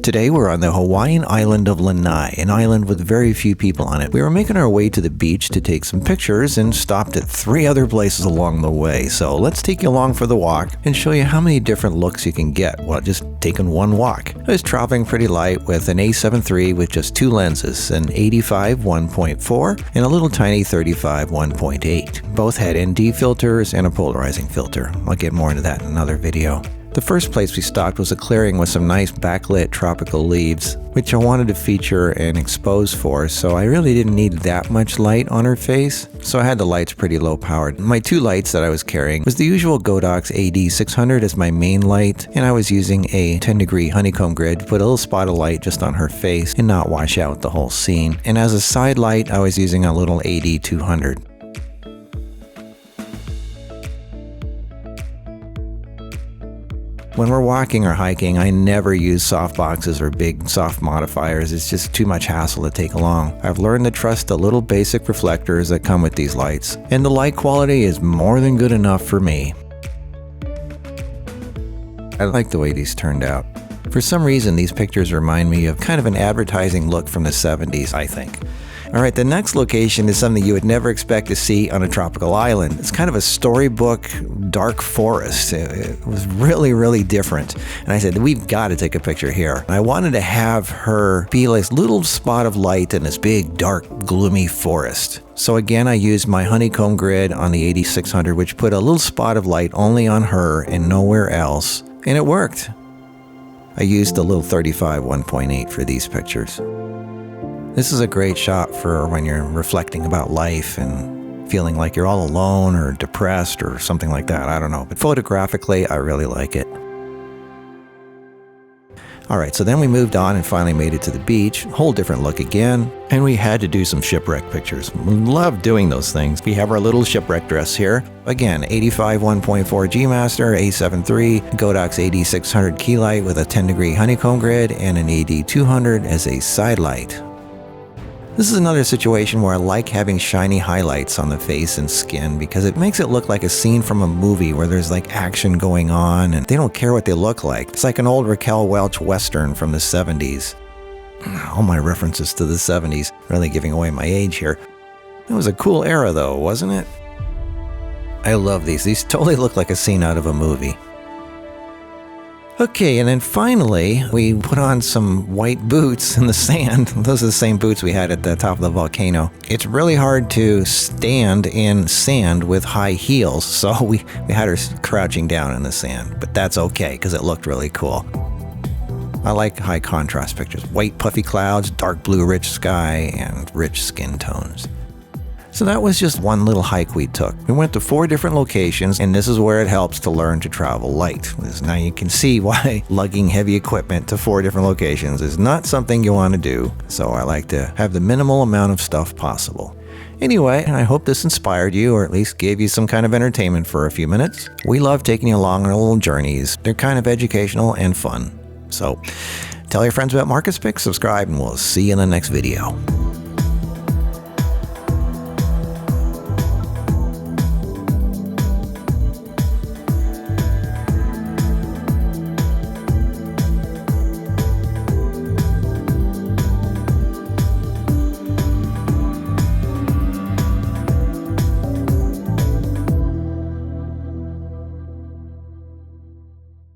Today we're on the Hawaiian island of Lanai, an island with very few people on it. We were making our way to the beach to take some pictures and stopped at 3 other places along the way. So let's take you along for the walk and show you how many different looks you can get while just taking one walk. I was traveling pretty light with an A7 III with just 2 lenses, an 85 1.4 and a little tiny 35 1.8. Both had ND filters and a polarizing filter. I'll get more into that in another video. The first place we stopped was a clearing with some nice backlit tropical leaves, which I wanted to feature and expose for, so I really didn't need that much light on her face, so I had the lights pretty low powered. My 2 lights that I was carrying was the usual Godox AD600 as my main light, and I was using a 10-degree honeycomb grid to put a little spot of light just on her face and not wash out the whole scene. And as a side light, I was using a little AD200. When we're walking or hiking, I never use soft boxes or big soft modifiers. It's just too much hassle to take along. I've learned to trust the little basic reflectors that come with these lights, and the light quality is more than good enough for me. I like the way these turned out. For some reason, these pictures remind me of kind of an advertising look from the 70s, I think. Alright, the next location is something you would never expect to see on a tropical island. It's kind of a storybook dark forest. It was really, really different. And I said, we've got to take a picture here. I wanted to have her be like this little spot of light in this big, dark, gloomy forest. So again, I used my honeycomb grid on the AD600, which put a little spot of light only on her and nowhere else. And it worked. I used the little 35 1.8 for these pictures. This is a great shot for when you're reflecting about life and feeling like you're all alone or depressed or something like that. I don't know. But photographically, I really like it. Alright, so then we moved on and finally made it to the beach. Whole different look again. And we had to do some shipwreck pictures. We love doing those things. We have our little shipwreck dress here. Again, 85 1.4 G Master, A7 III, Godox AD600 key light with a 10-degree honeycomb grid, and an AD200 as a side light. This is another situation where I like having shiny highlights on the face and skin because it makes it look like a scene from a movie where there's like action going on and they don't care what they look like. It's like an old Raquel Welch Western from the 70s. All my references to the 70s, really giving away my age here. It was a cool era though, wasn't it? I love these. These totally look like a scene out of a movie. Okay, and then finally, we put on some white boots in the sand. Those are the same boots we had at the top of the volcano. It's really hard to stand in sand with high heels, so we had her crouching down in the sand. But that's okay, because it looked really cool. I like high contrast pictures. White puffy clouds, dark blue rich sky, and rich skin tones. So that was just one little hike we took. We went to 4 different locations, and this is where it helps to learn to travel light. Now you can see why lugging heavy equipment to 4 different locations is not something you want to do. So I like to have the minimal amount of stuff possible. Anyway, I hope this inspired you, or at least gave you some kind of entertainment for a few minutes. We love taking you along on our little journeys. They're kind of educational and fun. So tell your friends about Marcus Pick, subscribe, and we'll see you in the next video.